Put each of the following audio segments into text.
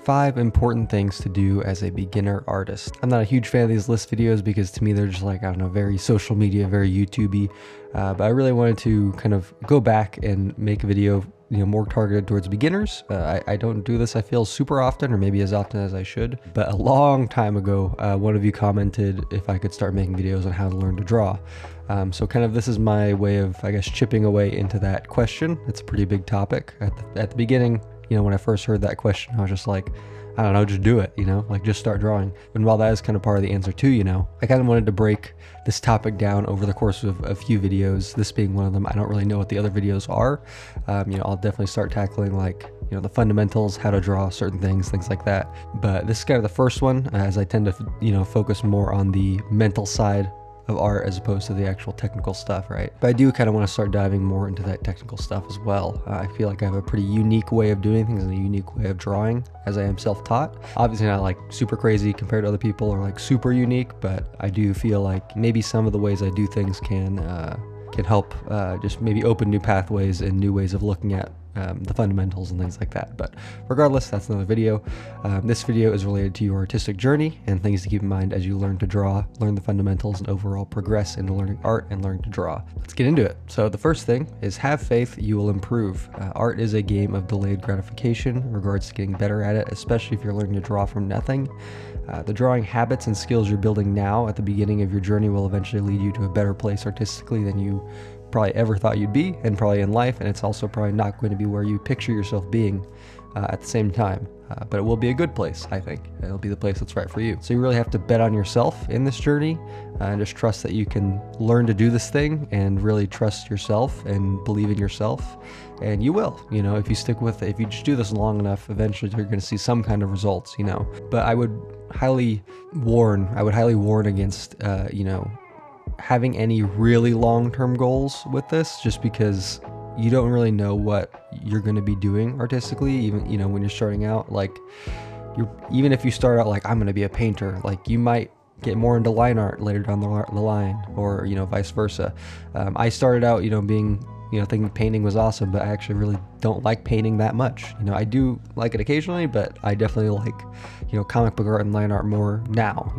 5 important things to do as a beginner artist. I'm not a huge fan of these list videos because to me they're just like, I don't know, very social media, very YouTube-y. But I really wanted to kind of go back and make a video, more targeted towards beginners. I don't do this, I feel, super often, or maybe as often as I should. But a long time ago, one of you commented if I could start making videos on how to learn to draw. So kind of this is my way of, I guess, chipping away into that question. It's a pretty big topic. At the beginning, when I first heard that question, I was just like, I don't know, just do it, like just start drawing. And while that is kind of part of the answer too, I kind of wanted to break this topic down over the course of a few videos, this being one of them. I don't really know what the other videos are. I'll definitely start tackling like, the fundamentals, how to draw certain things like that. But this is kind of the first one, as I tend to, focus more on the mental side of art as opposed to the actual technical stuff, right? But I do kind of want to start diving more into that technical stuff as well. I feel like I have a pretty unique way of doing things and a unique way of drawing, as I am self-taught. Obviously not like super crazy compared to other people or like super unique, but I do feel like maybe some of the ways I do things can help just maybe open new pathways and new ways of looking at the fundamentals and things like that. But regardless, that's another video. This video is related to your artistic journey and things to keep in mind as you learn to draw, learn the fundamentals, and overall progress into learning art and learn to draw. Let's get into it. So the first thing is have faith you will improve. Art is a game of delayed gratification in regards to getting better at it, especially if you're learning to draw from nothing. The drawing habits and skills you're building now at the beginning of your journey will eventually lead you to a better place artistically than you probably ever thought you'd be, and probably in life, and it's also probably not going to be where you picture yourself being at the same time. But it will be a good place, I think. It'll be the place that's right for you. So you really have to bet on yourself in this journey and just trust that you can learn to do this thing and really trust yourself and believe in yourself. And you will, if you stick with it, if you just do this long enough, eventually you're going to see some kind of results, But I would highly warn against, having any really long-term goals with this, just because you don't really know what you're going to be doing artistically, even when you're starting out. Like, even if you start out like, I'm going to be a painter, like you might get more into line art later down the line, or vice versa. I started out being thinking painting was awesome, but I actually really don't like painting that much. I do like it occasionally, but I definitely like comic book art and line art more now,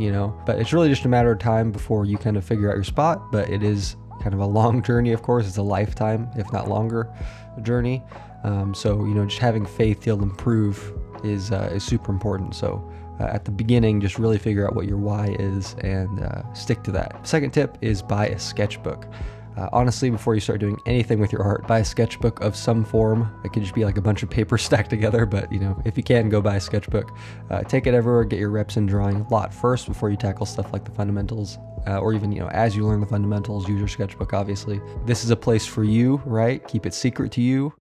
but it's really just a matter of time before you kind of figure out your spot. But it is kind of a long journey, of course. It's a lifetime, if not longer, journey. So just having faith you'll improve is super important. So at the beginning, just really figure out what your why is and stick to that. Second tip is buy a sketchbook. Honestly, before you start doing anything with your art, buy a sketchbook of some form. It could just be like a bunch of paper stacked together, but if you can, go buy a sketchbook. Take it everywhere, get your reps in drawing a lot first before you tackle stuff like the fundamentals, or even, as you learn the fundamentals, use your sketchbook, obviously. This is a place for you, right? Keep it secret to you.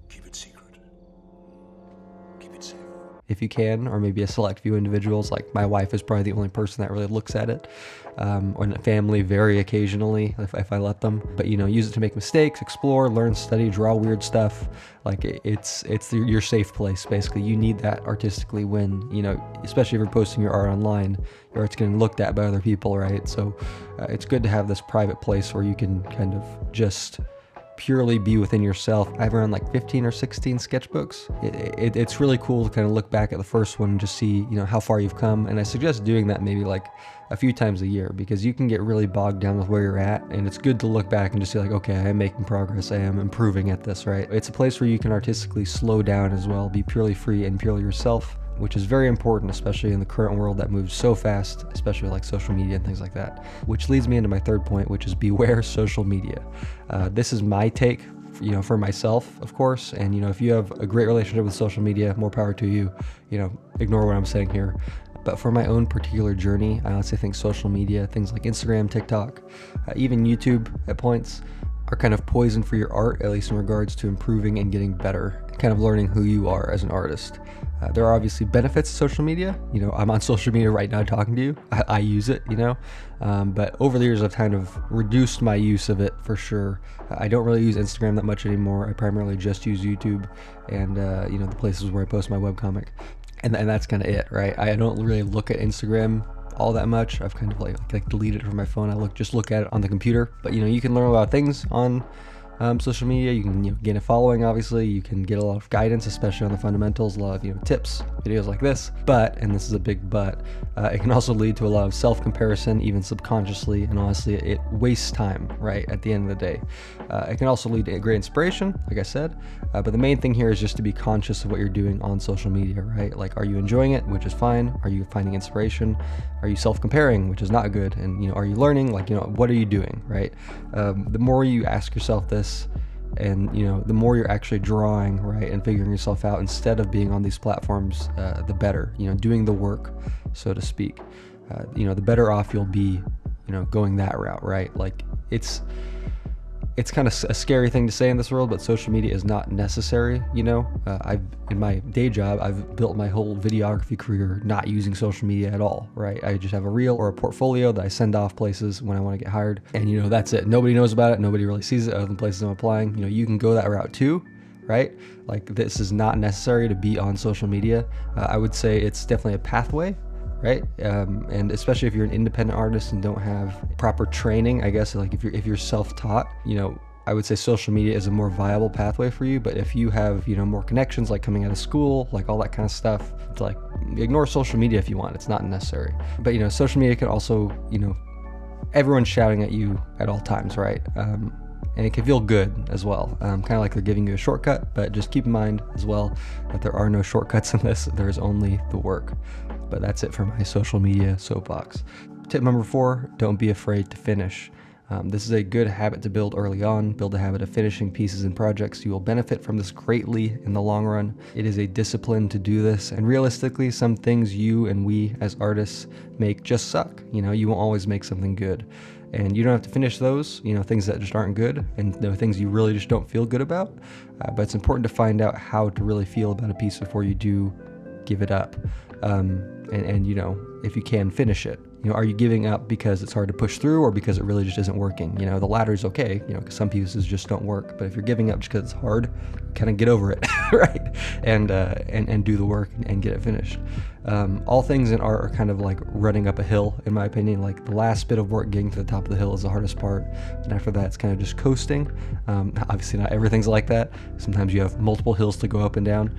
Keep it secret. Keep it safe. If you can, or maybe a select few individuals. Like my wife is probably the only person that really looks at it, or family very occasionally if I let them. But use it to make mistakes, explore, learn, study, draw weird stuff. Like it's your safe place, basically. You need that artistically when especially if you're posting your art online, your art's getting looked at by other people, right? So it's good to have this private place where you can kind of just purely be within yourself. I have around like 15 or 16 sketchbooks. It's really cool to kind of look back at the first one and just see how far you've come. And I suggest doing that maybe like a few times a year, because you can get really bogged down with where you're at, and it's good to look back and just see like, okay, I am making progress, I am improving at this, right? It's a place where you can artistically slow down as well, be purely free and purely yourself, which is very important, especially in the current world that moves so fast, especially like social media and things like that. Which leads me into my third point, which is beware social media. This is my take, for myself, of course. And, if you have a great relationship with social media, more power to you. Ignore what I'm saying here. But for my own particular journey, I honestly think social media, things like Instagram, TikTok, even YouTube at points, are kind of poison for your art, at least in regards to improving and getting better, kind of learning who you are as an artist. There are obviously benefits to social media. I'm on social media right now talking to you. I use it, but over the years I've kind of reduced my use of it for sure. I don't really use Instagram that much anymore. I primarily just use YouTube and, the places where I post my webcomic. And that's kind of it, right? I don't really look at Instagram all that much. I've kind of like deleted it from my phone. I just look at it on the computer. But you can learn about things on Social media, you can gain a following, obviously. You can get a lot of guidance, especially on the fundamentals, a lot of tips, videos like this. But, and this is a big but, it can also lead to a lot of self-comparison, even subconsciously, and honestly, it wastes time, right, at the end of the day. It can also lead to great inspiration, like I said, but the main thing here is just to be conscious of what you're doing on social media, right? Like, are you enjoying it, which is fine? Are you finding inspiration? Are you self-comparing, which is not good? And, are you learning? Like, what are you doing, right? The more you ask yourself this, and the more you're actually drawing, right, and figuring yourself out instead of being on these platforms, the better, doing the work, so to speak. The better off you'll be, going that route, right? Like, it's kind of a scary thing to say in this world, but social media is not necessary. In my day job, I've built my whole videography career not using social media at all, right? I just have a reel or a portfolio that I send off places when I want to get hired, and that's it. Nobody knows about it. Nobody really sees it other than places I'm applying. You can go that route too, right? Like, this is not necessary to be on social media. I would say it's definitely a pathway, right? And especially if you're an independent artist and don't have proper training, I guess, like if you're self-taught, I would say social media is a more viable pathway for you. But if you have, more connections, like coming out of school, like all that kind of stuff, it's like, ignore social media if you want. It's not necessary. But, social media can also, everyone's shouting at you at all times, right? And it can feel good as well, kind of like they're giving you a shortcut, but just keep in mind as well that there are no shortcuts in this. There's only the work. But that's it for my social media soapbox. Tip number 4, don't be afraid to finish. This is a good habit to build early on. Build a habit of finishing pieces and projects. You will benefit from this greatly in the long run. It is a discipline to do this, and realistically, some things you and we as artists make just suck. You won't always make something good. And you don't have to finish those, things that just aren't good, and things you really just don't feel good about. But it's important to find out how to really feel about a piece before you do give it up. And if you can, finish it. Are you giving up because it's hard to push through, or because it really just isn't working? The latter is okay, because some pieces just don't work. But if you're giving up just because it's hard, kind of get over it, right? And do the work and get it finished. All things in art are kind of like running up a hill, in my opinion. Like, the last bit of work getting to the top of the hill is the hardest part, and after that, it's kind of just coasting. Obviously, not everything's like that. Sometimes you have multiple hills to go up and down,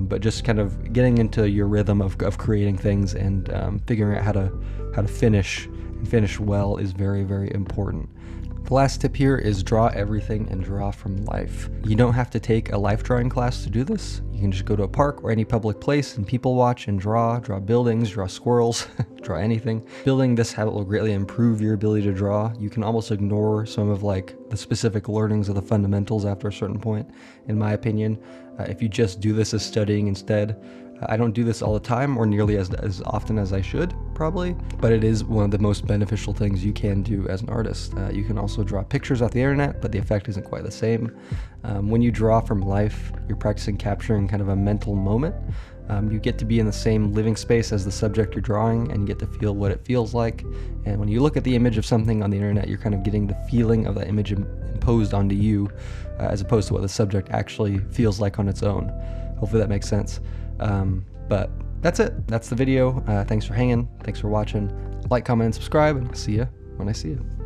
but just kind of getting into your rhythm of creating things and figuring out how to finish and finish well is very, very important. The last tip here is draw everything and draw from life. You don't have to take a life drawing class to do this. You can just go to a park or any public place and people watch and draw buildings, draw squirrels, draw anything. Building this habit will greatly improve your ability to draw. You can almost ignore some of the specific learnings of the fundamentals after a certain point, in my opinion. If you just do this as studying instead. I don't do this all the time or nearly as often as I should, probably, but it is one of the most beneficial things you can do as an artist. You can also draw pictures off the internet, but the effect isn't quite the same. When you draw from life, you're practicing capturing kind of a mental moment. You get to be in the same living space as the subject you're drawing, and you get to feel what it feels like. And when you look at the image of something on the internet, you're kind of getting the feeling of that image imposed onto you, as opposed to what the subject actually feels like on its own. Hopefully that makes sense. But that's it. That's the video. Thanks for hanging. Thanks for watching. Like, comment, and subscribe, and I'll see you when I see you.